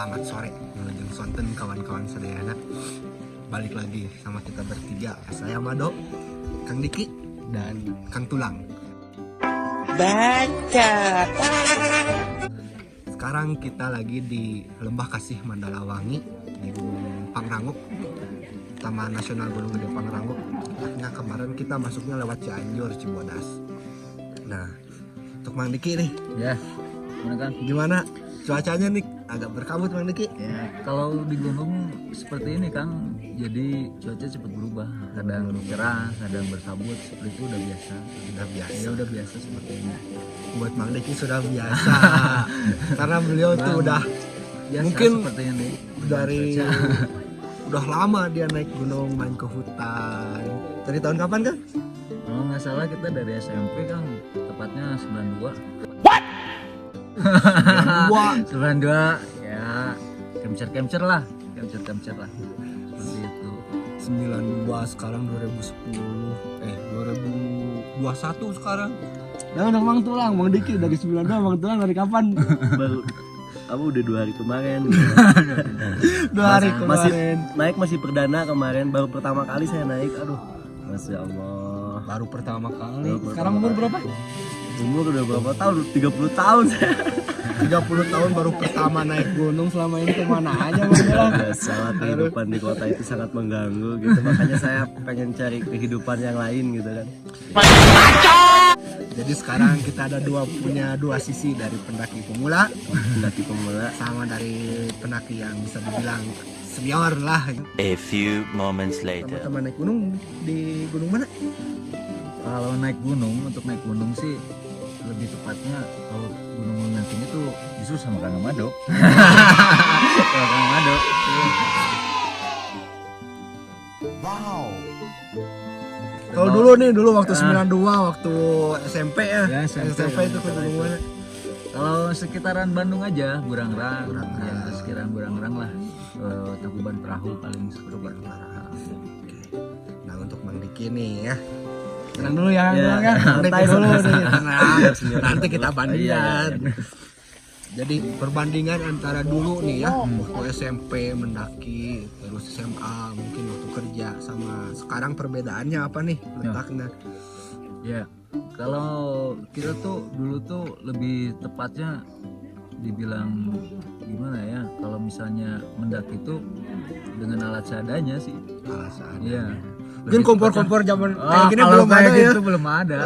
Selamat sore, Wilujeng Sonten kawan-kawan sedayana. Balik lagi sama kita bertiga. Saya Mado, Kang Diki, dan Kang Tulang. Baca. Sekarang kita lagi di Lembah Kasih Mandalawangi di Gunung Pangrango, Taman Nasional Gunung Gede Pangrango. Nah, kemarin kita masuknya lewat Cianjur, Cibodas. Nah, untuk Mang Diki nih, Ya, gimana Kang? gimana cuacanya nih? Agak berkabut Mang Diki. Ya, kalau di gunung seperti ini Kang, jadi cuaca cepat berubah. Kadang cerah, kadang berkabut, seperti itu udah biasa. Udah biasa. Ya udah biasa seperti ini. Buat Mang Diki sudah biasa. Karena beliau tuh udah Biasa mungkin seperti ini. dari Cuaca. udah lama dia naik gunung, main ke hutan. Dari tahun kapan kan? Kalau nggak salah kita dari SMP Kang, tepatnya 92. Wah, 92, ya kemcer lah. Kemcer lah. Seperti itu. 92 sekarang 2010. 2021 sekarang. Nah, udah Mang Tulang, Mang Diki dari 92, Mang Tulang dari kapan? Baru apa udah 2 hari kemarin. 2 hari Masih kemarin. naik, masih perdana kemarin. Baru pertama kali saya naik. Aduh, Masya Allah. Baru pertama kali. Baru Sekarang pertama umur kali. berapa? Umur udah berapa tahun? 30 tahun saya. 30 tahun baru pertama naik gunung. Selama ini kemana aja Mang Tulang? Biasalah, kehidupan di kota itu sangat mengganggu gitu. Makanya saya pengen cari kehidupan yang lain gitu kan. Jadi sekarang kita ada punya dua sisi, dari pendaki pemula Pendaki pemula. sama dari pendaki yang bisa dibilang senior lah. A few moments later. Teman-teman naik gunung di gunung mana? Kalau naik gunung, untuk naik gunung sih lebih tepatnya kalau gunung yang tinggi tuh justru sama Kang Mado. Sama Kang Mado. Kalau dulu waktu 92 waktu SMP ya. Ya, SMP itu ke gunung mana? Kalau sekitaran Bandung aja, Burangrang, Burangrang. ya sekitaran Burangrang lah, Tangkuban Perahu paling seperti itu. Nah, untuk Mang Diki nih ya. Tenang dulu ya, Ya, ya. Mang Diki santai, dulu santai. nih. Tenang. Nanti kita Iya, bandingkan. iya. Jadi perbandingan antara dulu nih ya, waktu SMP mendaki, terus SMA mungkin waktu kerja, sama sekarang perbedaannya apa nih letaknya? Ya, kalau kita tuh dulu tuh lebih tepatnya dibilang gimana ya? Kalau misalnya mendaki tuh dengan alat seadanya sih. Alasan. Iya. Mungkin Lebih kompor-kompor zaman kayak gini kalau belum kayak ada ya. gitu belum ada.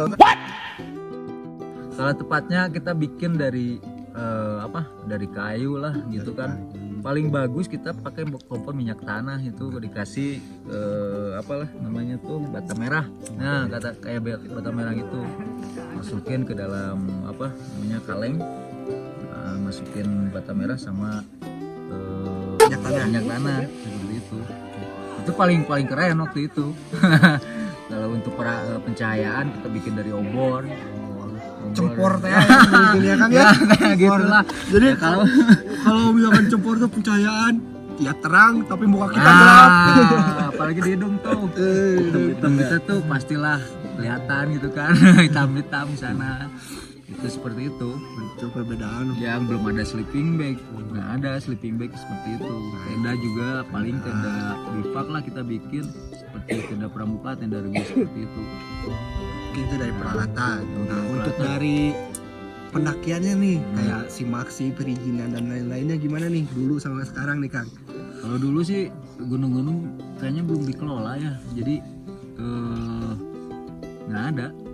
Kalau tepatnya kita bikin dari dari kayu lah gitu kan. Paling bagus kita pakai kompor minyak tanah, itu dikasih apalah namanya tuh bata merah. Nah, kayak bata merah gitu. Masukin ke dalam apa namanya kaleng. Masukin bata merah sama minyak tanah seperti itu. Itu paling keren waktu itu. Kalau untuk pencahayaan kita bikin dari obor. Cempor teh mungkin ya kan ya. Kayak gitulah. Jadi Ya, kalau kalau misalkan cempor tuh pencahayaan ya terang tapi muka kita gelap. apalagi di hidung tuh. Hidung kita tuh pastilah kelihatan gitu kan. Hitam-hitam sana. Itu seperti itu. Itu perbedaan. Yang belum ada sleeping bag. Nggak ada sleeping bag seperti itu. Tenda juga paling tenda bivak lah kita bikin, seperti tenda pramuka, tenda rebus seperti itu. Itu dari peralatan. Nah, Peralatan. untuk dari pendakiannya nih, kayak simaksi, perizinan dan lain-lainnya gimana nih dulu sama sekarang nih Kang? Kalau dulu sih gunung-gunung kayaknya belum dikelola ya, jadi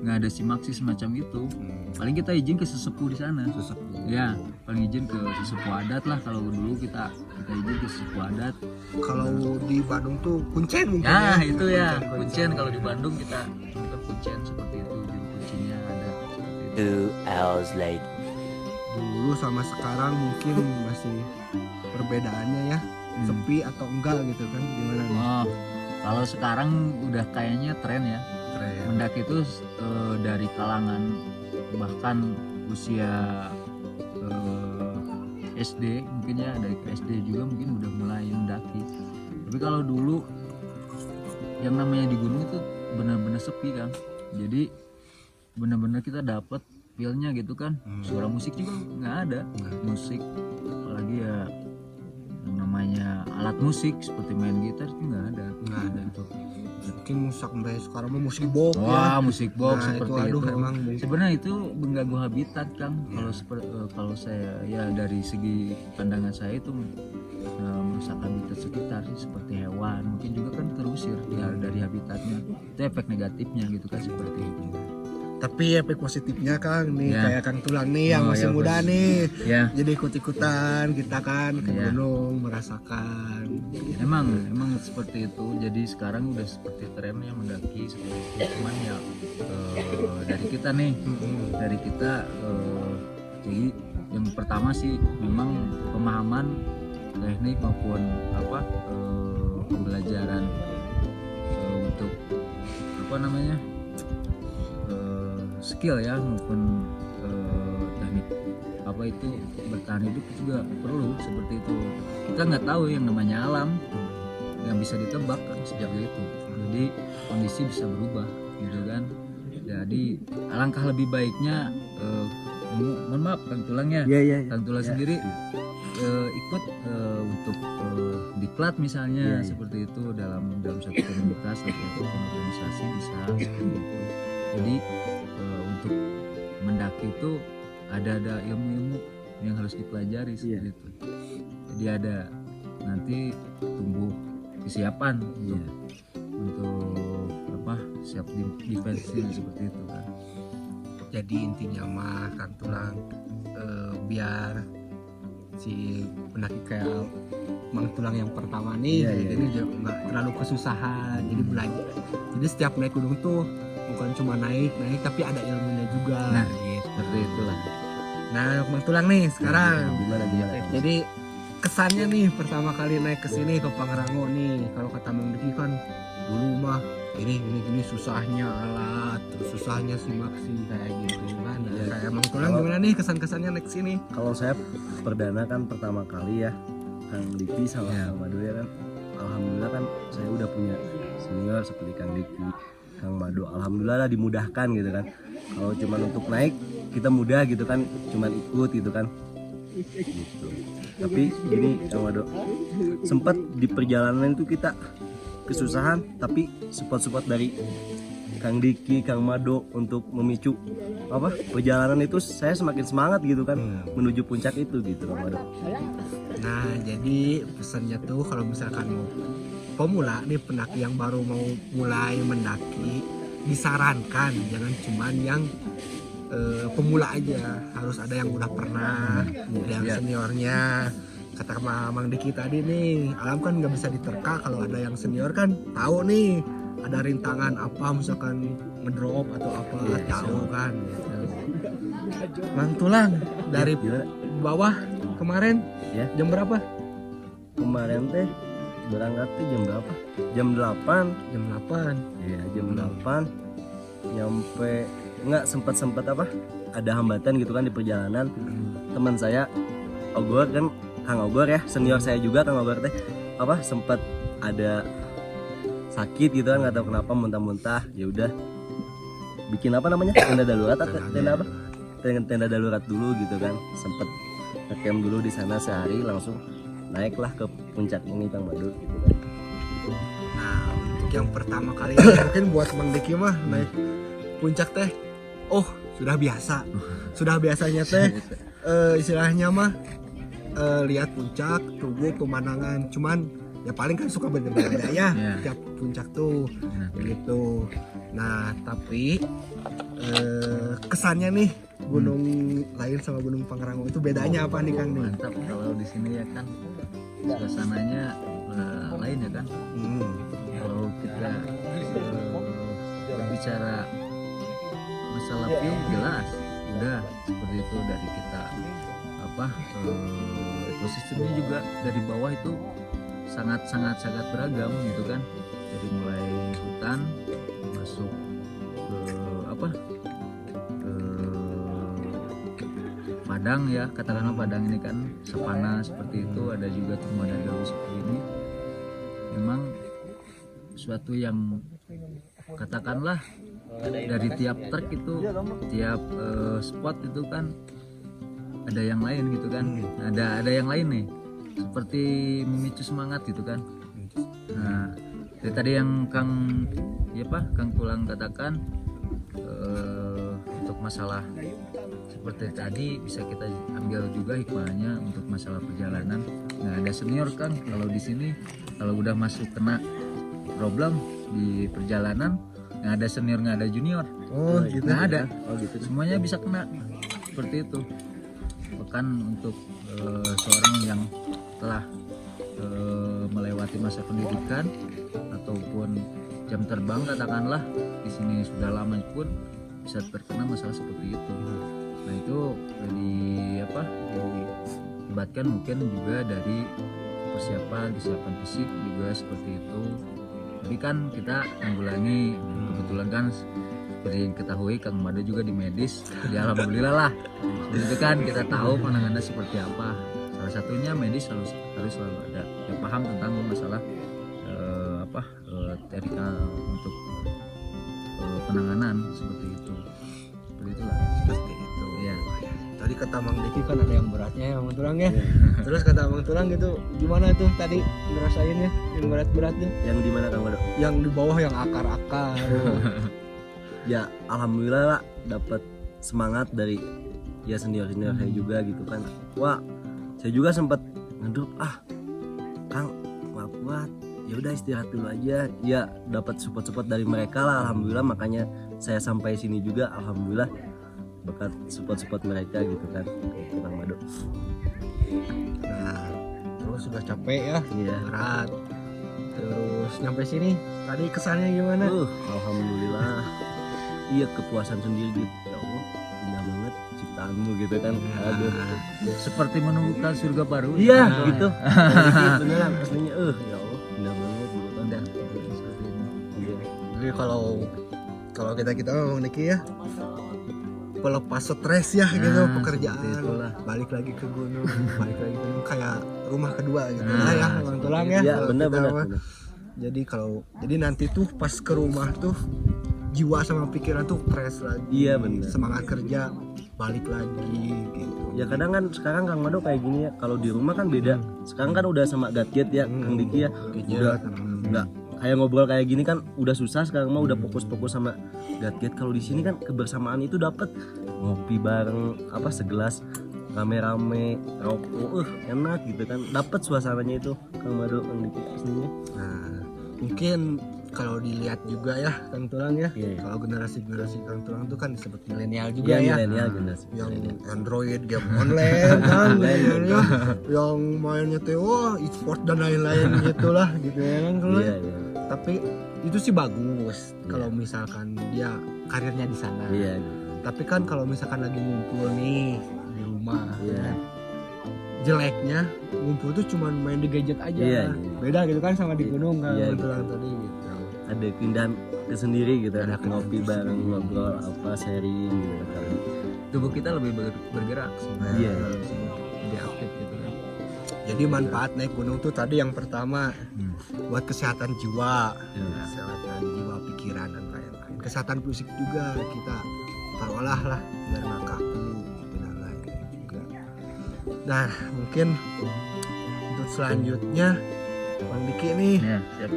nggak ada simaksi semacam itu. Paling kita izin ke sesepuh di sana. Sesepuh. Ya, paling izin ke sesepuh adat lah. Kalau dulu kita izin ke sesepuh adat. Kalau di Bandung tuh kuncen mungkin Ya, ya. itu ya kuncen. Kalau di Bandung kita kuncen seperti itu, juru kuncinya ada seperti itu. 2 hours later. Dulu sama sekarang mungkin masih perbedaannya ya, sepi atau enggak gitu kan, gimana nih? Oh, kalau sekarang udah kayaknya tren ya. Keren. Mendaki itu dari kalangan bahkan usia SD mungkin ya, dari ke SD juga mungkin udah mulai mendaki. Tapi kalau dulu yang namanya di gunung itu benar-benar sepi kan, jadi benar-benar kita dapet feel-nya gitu kan. Suara musik juga nggak ada, musik apalagi ya alat musik seperti main gitar itu nggak ada. Untuk mungkin sampai sekarang mah musik box wah ya. musik box Nah, seperti aduh, itu. emang Sebenarnya itu mengganggu habitat Kang. Kalau saya ya dari segi pandangan saya itu merusak habitat sekitar sih, seperti hewan mungkin juga kan terusir dari habitatnya. Itu efek negatifnya gitu kan seperti itu. tapi efek positifnya Kang nih Ya. kayak Kang Tulang nih yang Oh, masih ya, muda bos. nih, Ya, jadi ikut-ikutan kita kan ke Ya. gunung merasakan. emang seperti itu. Jadi sekarang udah seperti trennya mendaki seperti itu. Cuman ya dari kita nih, dari kita jadi yang pertama sih memang pemahaman teknik maupun pembelajaran untuk skill ya maupun teknik itu bertahan hidup juga perlu seperti itu. Kita nggak tahu yang namanya alam, nggak bisa ditebak kan sejak itu. Jadi kondisi bisa berubah gitu kan. Jadi alangkah lebih baiknya mohon maaf Kang Tulang ya. Iya. Kang Tulang sendiri ikut untuk diklat misalnya seperti itu dalam satu komunitas atau organisasi bisa seperti itu. Jadi untuk mendaki itu ada ilmu-ilmu yang harus dipelajari seperti itu. Jadi ada nanti tumbuh kesiapan untuk siap defensi seperti itu kan. Jadi intinya mah Kang Tulang biar si pendaki kayak Mang Tulang yang pertama nih ini juga nggak terlalu kesusahan, jadi belajar. Jadi setiap naik gunung tuh bukan cuma naik tapi ada ilmunya juga. Nah, gitu. seperti itulah. Nah, Mang Tulang nih sekarang. Gimana? Jadi kesannya nih pertama kali naik ke sini ke Pangrango nih, kalau kata Mang Diki kan dulu mah gini susahnya alat, terus susahnya simak sih kayak gitu kan. Nah, kayak Mang Tulang gimana nih kesan-kesannya naik sini? Kalau saya perdana kan pertama kali ya, Kang Diki sama Kang Madu ya kan. Alhamdulillah kan saya udah punya senior seperti Kang Diki, Kang Madu. Alhamdulillah lah dimudahkan gitu kan. Kalau cuman untuk naik kita mudah gitu kan, cuman ikut gitu kan. Gitu. Tapi gini Kang Madu, sempat di perjalanan itu kita kesusahan, tapi support dari Kang Diki, Kang Mado untuk memicu perjalanan itu saya semakin semangat gitu kan menuju puncak itu gitu Kang Mado. Nah, jadi pesannya tuh kalau misalkan mau pemula nih, pendaki yang baru mau mulai mendaki, disarankan jangan cuman yang pemula aja, harus ada yang udah pernah, ada yang seniornya. Kata Mang Diki tadi nih, alam kan nggak bisa diterka, kalau ada yang senior kan tahu nih ada rintangan apa misalkan ngedrop atau apa, tahu kan gitu. Mang Tulang dari bawah kemarin jam berapa? Kemarin teh berangkat teh jam berapa? Jam 8. Jam 8. Iya, jam 8. Nyampe nggak sempat ada hambatan gitu kan di perjalanan. Teman saya Ogor kan, Kang Ogor ya, senior saya juga Kang Ogor teh sempat ada sakit gitu kan, nggak tahu kenapa, muntah-muntah. Ya udah bikin tenda darurat atau tenda darurat dulu gitu kan, sempet ngecamp dulu di sana sehari, langsung naiklah ke puncak ini Kang Madu gitu kan. Nah, untuk yang pertama kali mungkin buat Mang Diki mah naik puncak teh sudah biasanya teh istilahnya mah lihat puncak, tunggu pemandangan, cuman ya paling kan suka beda-beda ya tiap puncak tuh gitu. Nah, tapi kesannya nih gunung lain sama gunung Pangrango itu bedanya apa nih Kang? Mantap kalau di sini ya kan suasananya lain ya kan. Kalau kita berbicara masalah view jelas udah seperti itu, dari kita ekosistemnya juga dari bawah itu sangat beragam gitu kan, dari mulai hutan masuk ke padang ya, katakanlah padang ini kan savana seperti itu, ada juga tumbuhan daun seperti ini. Memang suatu yang katakanlah dari tiap trek itu, tiap spot itu kan ada yang lain gitu kan, ada yang lain nih seperti memicu semangat gitu kan. Nah, dari tadi yang Kang Tulang katakan, untuk masalah seperti tadi bisa kita ambil juga hikmahnya untuk masalah perjalanan. Nggak ada senior kan kalau di sini, kalau udah masuk kena problem di perjalanan, nggak ada senior nggak ada junior, nggak ada. Semuanya bisa kena seperti itu. Bahkan untuk seorang yang telah melewati masa pendidikan ataupun jam terbang katakanlah di sini sudah lama pun bisa terkena masalah seperti itu. Nah itu dilibatkan mungkin juga dari kesiapan fisik juga seperti itu. Jadi kan kita tanggulangi, kebetulan kan seperti yang ketahui Kang Mado juga di medis, jadi alhamdulillah lah. Seperti itu kan kita tahu penanganannya seperti apa. Salah satunya medis harus selalu ada yang paham tentang masalah teknikal untuk penanganan seperti itu. Seperti itulah. Seperti itu. Ya. Tadi kata Mang Diki kan ada yang beratnya ya Mang Tulang ya. Terus kata Mang Tulang gitu gimana tuh tadi ngerasainnya yang berat-beratnya? Yang di mana Kang Mado? Yang di bawah yang akar-akar. Ya alhamdulillah lah dapat semangat dari ya senior saya juga gitu kan. Wah, saya juga sempat ngedrop, Kang nggak kuat, ya udah istirahat dulu aja. Ya dapat support dari mereka lah, alhamdulillah. Makanya saya sampai sini juga alhamdulillah berkat support mereka gitu kan, gitu Kang Mado. Nah, terus sudah capek ya, Iya. berat. Terus nyampe sini tadi kesannya gimana? Alhamdulillah. Iya, kepuasan sendiri gitu. Ya Allah, indah banget ciptaanmu gitu kan. Aduh. Seperti menemukan surga baru. Iya, Nah, gitu. Beneran aslinya ya Allah, indah banget gitu kan. Udah, seperti ini. Iya. Jadi kalau kita Mang Diki ya pelepas stres ya gitu Nah, pekerjaan, seperti itulah. balik lagi ke gunung kayak rumah kedua gitu Nah, lah ya Mang Tulang ya. Iya, kalau benar kita benar. mah. Jadi nanti tuh pas ke rumah tuh jiwa sama pikiran tuh fresh lagi. Iya, benar. Semangat kerja balik lagi gitu. Ya kadang kan sekarang Kang Mado kayak gini ya, kalau di rumah kan beda. Sekarang kan udah sama gadget ya, Kang Diki ya. Udah nggak kayak ngobrol kayak gini kan udah susah, sekarang mah udah fokus sama gadget. Kalau di sini kan kebersamaan itu dapat, ngopi bareng segelas rame-rame rokok enak gitu kan, dapat suasananya itu Kang Mado, Kang Diki aslinya. Nah, mungkin kalau dilihat juga ya Kang Tulang ya, Iya. kalau generasi Kang Tulang tuh kan disebut milenial juga Iya, ya. milenial generasi. Yang Android, game online kan, ya. Yang mainnya tuh e-sport dan lain-lain gitulah gitu ya kan. Iya. Tapi itu sih bagus kalau misalkan dia karirnya di sana. Iya. Tapi kan kalau misalkan lagi ngumpul nih di rumah, Iya. jeleknya ngumpul tuh cuman main di gadget aja. Iya. Beda gitu kan sama di gunung kan, Iya, Tulang tadi gitu. Ada keindahan tersendiri gitu, Ada ngopi keindahan bareng, tersendiri. ngobrol sharing gitu kan. Tubuh kita lebih bergerak sebenarnya. Iya. Kalau di sini lebih aktif gitu kan. Jadi manfaat naik gunung tuh tadi yang pertama buat kesehatan jiwa, kesehatan jiwa, pikiran dan lain-lain. Kesehatan fisik juga kita taruhlah lah biar nggak kaku gitu dan lain-lain juga. Nah mungkin untuk selanjutnya Bang Diki nih Ya, siap.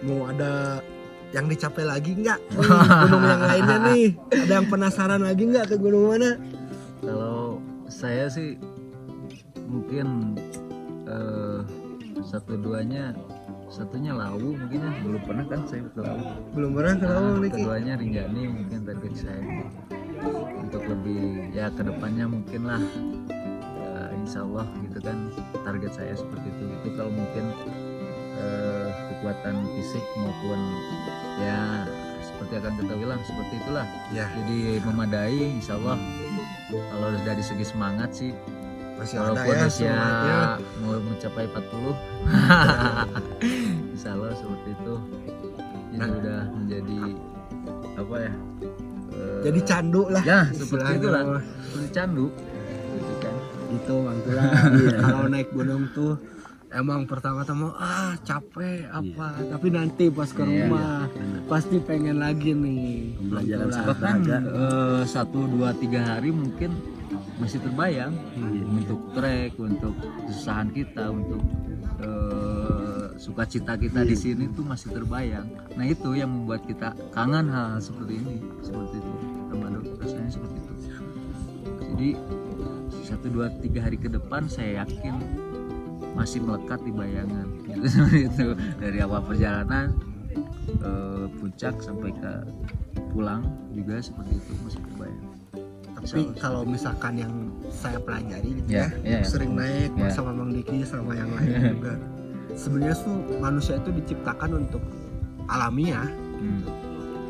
mau ada yang dicapai lagi nggak nih, gunung yang lainnya nih? Ada yang penasaran lagi nggak ke gunung mana? Kalau saya sih mungkin satunya Lawu mungkin ya, belum pernah kan saya ke Lawu. Belum pernah ke Bang Diki? Keduanya Rinjani mungkin target saya untuk lebih ya kedepannya mungkin lah, insya Allah gitu kan target saya seperti itu kalau mungkin kekuatan fisik maupun ya seperti akan kita bilang seperti itulah Ya jadi memadai insya Allah. Kalau dari segi semangat sih masih ada walaupun ya usia semangatnya. mau mencapai 40 insya Allah seperti itu ini Nah. udah menjadi apa ya Jadi candu lah. ya seperti istilahnya itulah mah. seperti candu gitu kan. Gitu Bang Tulang. Kalau naik gunung tuh emang pertama-tama capek apa, tapi nanti pas ke Iya, rumah pasti pengen lagi nih. Pembelajaran Bang Tulang. sangat Bahkan berharga. 1, 2, 3 hari mungkin masih terbayang untuk trek, untuk kesusahan kita, untuk sukacita kita di sini tuh masih terbayang. Nah itu yang membuat kita kangen hal seperti ini, seperti itu. Kamado rasanya seperti itu. Jadi 1, 2, 3 hari ke depan saya yakin masih melekat di bayangan gitu, seperti itu. Dari awal perjalanan puncak sampai ke pulang juga seperti itu masih terbayang. Tapi kalau misalkan yang saya pelajari gitu Ya, ya, ya. sering naik Ya. sama Mang Diki sama yang lain juga. Sebenarnya tuh manusia itu diciptakan untuk alamiah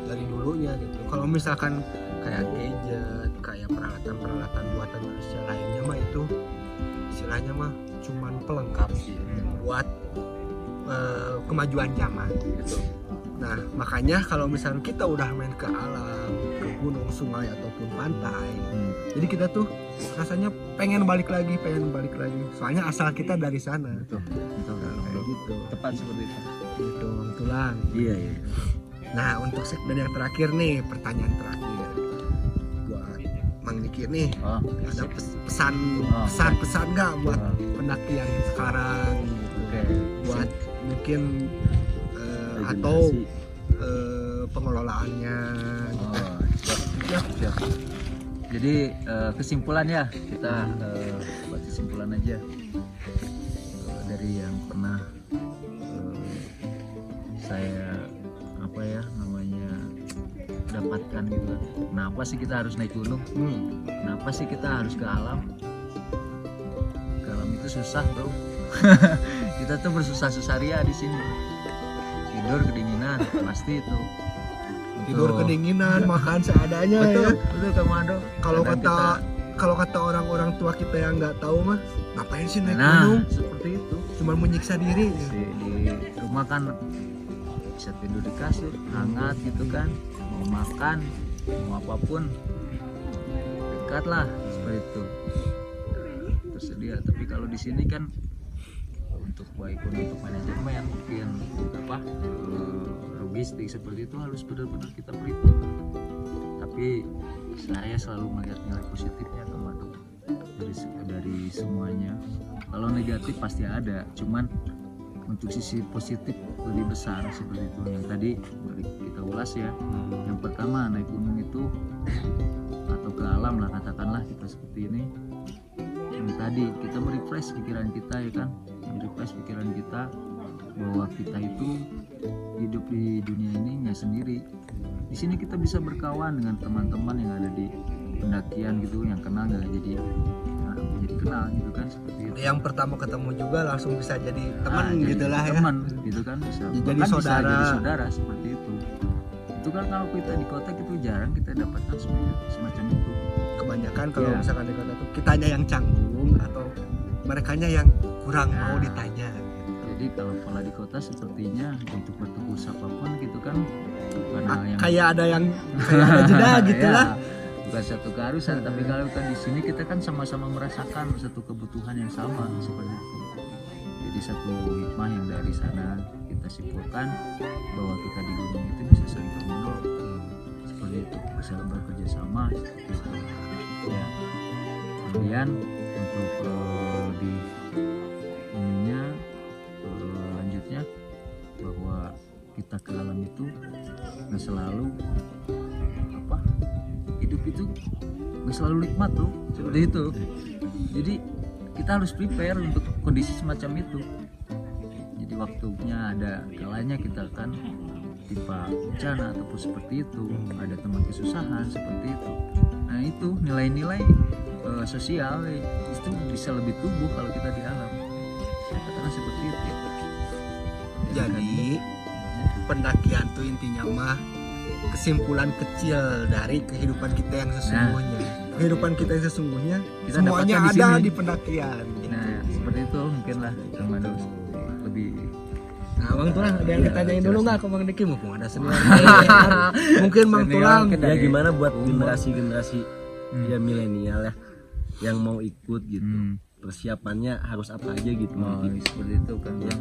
dari dulunya gitu. Kalau misalkan kayak gadget, kayak peralatan-peralatan buatan manusia lainnya mah itu istilahnya mah cuman pelengkap sih buat kemajuan zaman gitu. Nah makanya kalau misalnya kita udah main ke alam, ke gunung, sungai ataupun pantai, jadi kita tuh rasanya pengen balik lagi. Soalnya asal kita dari sana. Betul. Kayak gitu. Tepat seperti itu. Gitu, Bang Tulang. Iya. Nah untuk segmen yang terakhir nih, pertanyaan terakhir buat Mang Diki nih, Oh, ada pesan nggak buat Oh. pendaki yang sekarang gitu, oke. buat mungkin atau pengelolaannya gitu. Siap. Jadi kesimpulan ya, kita buat kesimpulan aja dari yang pernah saya dapatkan gitu. Kenapa sih kita harus naik gunung? Kenapa sih kita harus ke alam? Ke alam itu susah bro. Kita tuh bersusah-susah ria di sini. Tidur kedinginan pasti itu. Tidur Untuk- kedinginan, makan seadanya ya. betul Kang Mado. Kalau Kadang kalau kata orang-orang tua kita yang nggak tahu mah, ngapain sih naik nah gunung? seperti itu. Cuma menyiksa diri. Di rumah kan bisa tidur di kasur hangat gitu kan, mau makan mau apapun dekat lah seperti itu, tersedia. Tapi kalau di sini kan untuk baik untuk manajemen mungkin logistik seperti itu harus benar-benar kita perhitungkan. Tapi saya selalu melihat nilai positifnya Kamado dari semuanya. Kalau negatif pasti ada, cuman untuk sisi positif lebih besar seperti itu yang tadi kita ulas ya. Yang pertama naik gunung itu atau ke alam lah katakanlah kita seperti ini. Yang tadi kita merefresh pikiran kita ya kan, merefresh pikiran kita bahwa kita itu hidup di dunia ini nggak sendiri. Di sini kita bisa berkawan dengan teman-teman yang ada di pendakian gitu, yang kenal nggak jadi kenal gitu kan, seperti itu. Yang pertama ketemu juga langsung bisa jadi teman Jadi gitulah ya. teman gitu kan, bisa Jadi bahkan bisa saudara. jadi saudara seperti itu. Itu kan kalau kita di kota itu jarang kita dapatkan semacam itu. Kebanyakan kalau Ya. misalkan di kota tuh kitanya yang canggung atau merekanya yang kurang mau ditanya. Jadi kalau pola di kota sepertinya untuk bertegur siapapun gitu kan bukan hal yang Kayak ada yang kayak ada jeda gitu Ya, lah. bukan satu keharusan, tapi kalau kita di sini kita kan sama-sama merasakan satu kebutuhan yang sama seperti itu. Jadi satu hikmah yang dari sana kita simpulkan bahwa kita di gunung itu bisa saling menolong seperti itu, bisa bekerja sama seperti itu. Ya. Kemudian untuk di ininya lanjutnya bahwa kita ke alam itu nggak selalu hidup itu nggak selalu nikmat loh seperti itu. Jadi kita harus prepare untuk kondisi semacam itu. Jadi waktunya ada kalanya kita akan timpa bencana ataupun seperti itu, ada teman kesusahan seperti itu. Nah itu nilai-nilai sosial itu bisa lebih tumbuh kalau kita di alam. Saya katakan seperti itu. Jadi pendakian tuh intinya mah kesimpulan kecil dari kehidupan kita yang sesungguhnya. Kehidupan kita yang sesungguhnya Kita semuanya dapatkan di ada sini. di pendakian. Nah seperti itu mungkin lah Kang Mado lebih. Nah, Bang Tulang ada yang Iya, ditanyain dulu jelas. nggak ke Bang Diki? Mumpung ada senior. Mungkin Bang Senior Tulang. kita. Ya gimana buat Umur. generasi-generasi ya milenial ya yang mau ikut gitu. Persiapannya harus apa aja gitu. Oh, seperti itu kan ya.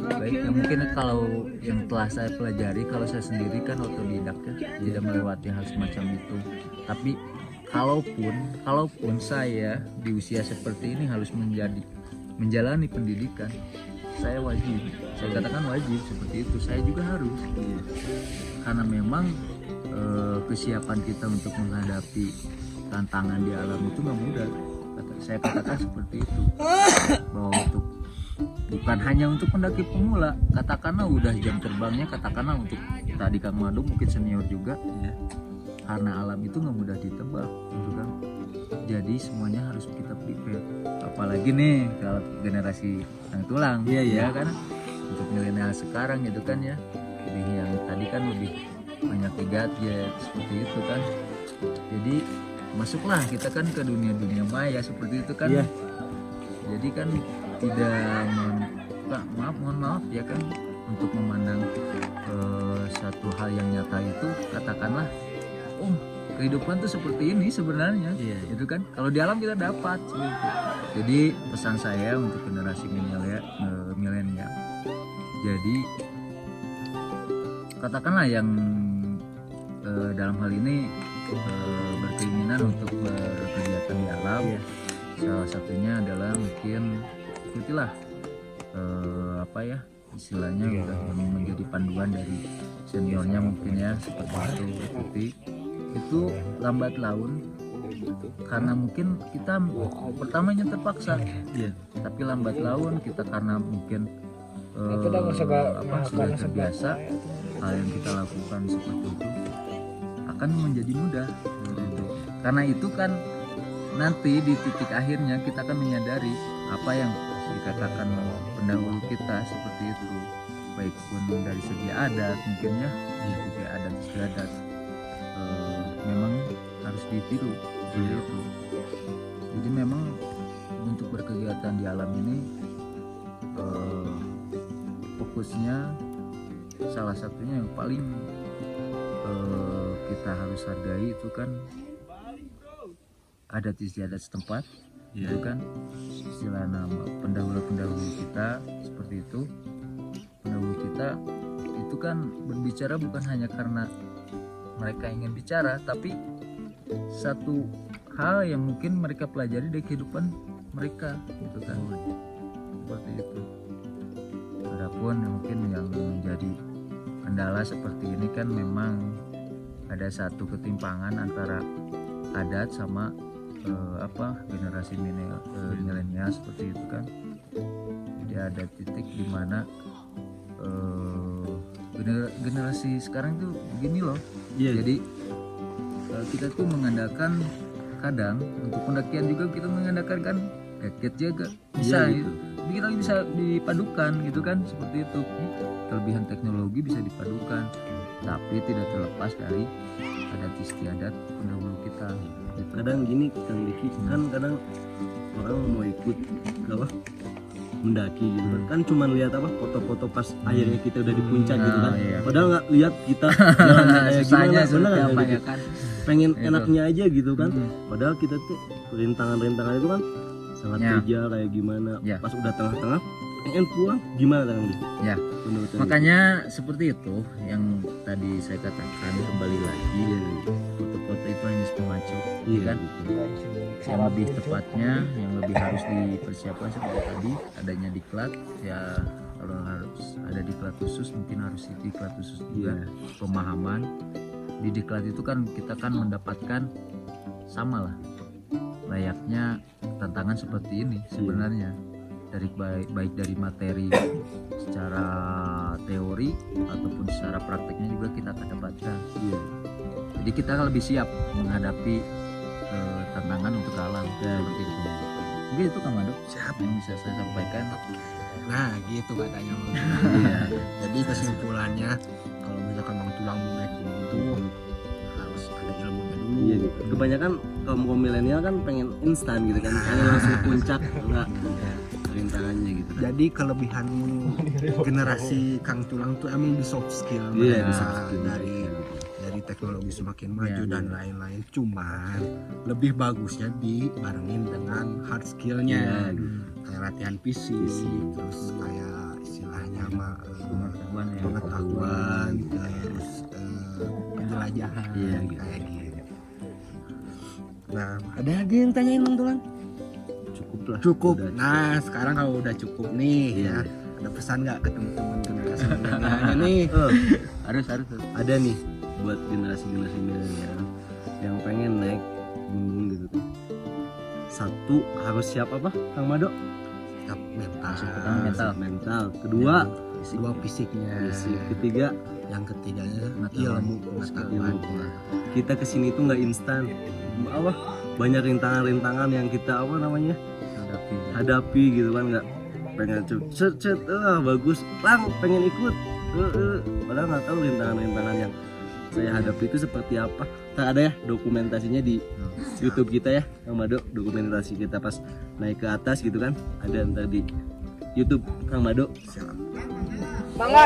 Baik, ya mungkin kalau yang telah saya pelajari, kalau saya sendiri kan otodidak ya, tidak melewati hal semacam itu. Tapi kalaupun saya di usia seperti ini harus menjalani pendidikan, saya katakan wajib seperti itu, saya juga harus. Karena memang kesiapan kita untuk menghadapi tantangan di alam itu nggak mudah. Saya katakan seperti itu, bahwa bukan hanya untuk pendaki pemula, katakanlah udah jam terbangnya, katakanlah untuk tadi Kang Madu mungkin senior juga, karena alam itu nggak mudah ditebak, gitu kan. Jadi semuanya harus kita prepare, apalagi nih kalau generasi yang tulang, ya kan, untuk milenial sekarang gitu kan ya, lebih yang tadi kan lebih banyak di gadget seperti itu kan. Jadi masuklah kita kan ke dunia maya seperti itu kan. Jadi kan tidak mohon maaf ya kan, untuk memandang satu hal yang nyata itu, katakanlah kehidupan tuh seperti ini sebenarnya, itu kan kalau di alam kita dapat gitu. Jadi pesan saya untuk generasi milenial, jadi katakanlah yang dalam hal ini berkeinginan untuk berkegiatan di alam, salah satunya adalah mungkin ikutilah istilahnya udah menjadi panduan dari seniornya mungkin ya, seperti itu. Ikuti itu lambat laun, karena mungkin kita pertamanya terpaksa, tapi lambat laun kita karena mungkin sudah terbiasa, hal yang kita lakukan seperti itu akan menjadi mudah gitu. Karena itu kan nanti di titik akhirnya kita akan menyadari apa yang dikatakan pendahulu kita seperti itu, baik pun dari segi adat mungkin ya, dari segi adat istiadat memang harus ditiru seperti itu. Jadi memang untuk berkegiatan di alam ini fokusnya salah satunya yang paling kita harus hargai itu kan adat istiadat setempat, itu kan istilah nama pendahulu kita seperti itu. Pendahulu kita itu kan berbicara bukan hanya karena mereka ingin bicara, tapi satu hal yang mungkin mereka pelajari dari kehidupan mereka, gitu kan, seperti itu. Adapun mungkin yang menjadi kendala seperti ini kan memang ada satu ketimpangan antara adat sama generasi milenial seperti itu kan. Jadi ada titik di mana generasi sekarang tuh begini loh. Jadi kita tuh mengandalkan, kadang untuk pendakian juga kita mengandalkan kan gadget juga bisa gitu. Jadi kita bisa dipadukan gitu kan, seperti itu. Kelebihan teknologi bisa dipadukan, tapi tidak terlepas dari adat istiadat pendahulu kita gitu. Kadang gini Kang Diki, kan kadang orang mau ikut mendaki gitu kan cuma lihat foto-foto pas akhirnya kita udah di puncak gitu kan, padahal nggak lihat kita jalan kayak gimana, bener nggak gitu? Pengen enaknya aja gitu kan, padahal kita tuh rintangan itu kan sangat kejar kayak gimana, pas udah tengah-tengah pengen pulang gimana Kang Diki? Makanya seperti itu yang tadi saya katakan, kembali lagi foto-foto itu hanya pemacu, kan? Yang lebih tepatnya, yang lebih harus dipersiapkan seperti tadi adanya diklat ya. Kalau harus ada diklat khusus, mungkin harus diklat khusus juga. Pemahaman di diklat itu kan kita kan mendapatkan sama lah layaknya tantangan seperti ini sebenarnya, dari baik dari materi secara teori ataupun secara prakteknya juga kita akan dapatkan. Jadi kita lebih siap menghadapi tantangan untuk alam seperti itu. Mungkin itu Kang Madu siap yang bisa saya sampaikan. Nah gitu katanya. Jadi kesimpulannya, kalau misalkan mau tulang naik itu harus ada ilmunya dulu. Gitu. Kebanyakan kaum milenial kan pengen instan gitu kan, pengen langsung puncak, enggak rintangannya gitu kan. Jadi kelebihan generasi Kang Tulang tuh emang di soft skill, dari teknologi semakin maju dan lain-lain. Cuman lebih bagusnya dibarengin dengan hard skillnya, kayak latihan fisik, terus kayak istilahnya pengetahuan, terus penjelajahan, kayak gitu. Nah, Ada yang tanyain Bang Tulan? Cukup lah. cukup. Udah Nah, sekarang kalau udah cukup nih Iya. ya, ada pesan nggak ke teman-teman generasi milenialnya nih? Oh, harus ada nih buat generasi milenial yang pengen naik gunung gitu kan. Satu, harus siap apa Kang Mado? Siap mental. Mental. Kedua, Dua fisiknya. fisik. Ketiga, Yang ketiganya Pengetahuan. ilmu pengetahuan. kita kesini tuh nggak instan, apa banyak rintangan yang kita apa namanya hadapi gitu kan, nggak pengen cet bagus lang pengen ikut padahal nggak tahu rintangan yang saya hadapi itu seperti apa. Ntar ada ya dokumentasinya di YouTube kita ya Kang Mado, dokumentasi kita pas naik ke atas gitu kan, ada ntar di YouTube Kang Mado. Siap. Bangga.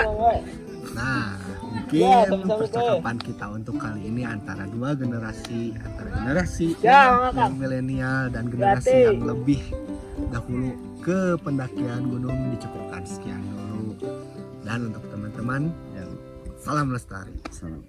Nah, mungkin percakapan kita untuk kali ini antara generasi Ya, yang milenial dan generasi Berarti. yang lebih dahulu ke pendakian gunung dicukupkan sekian dulu. Dan untuk teman-teman yang salam lestari. Salam.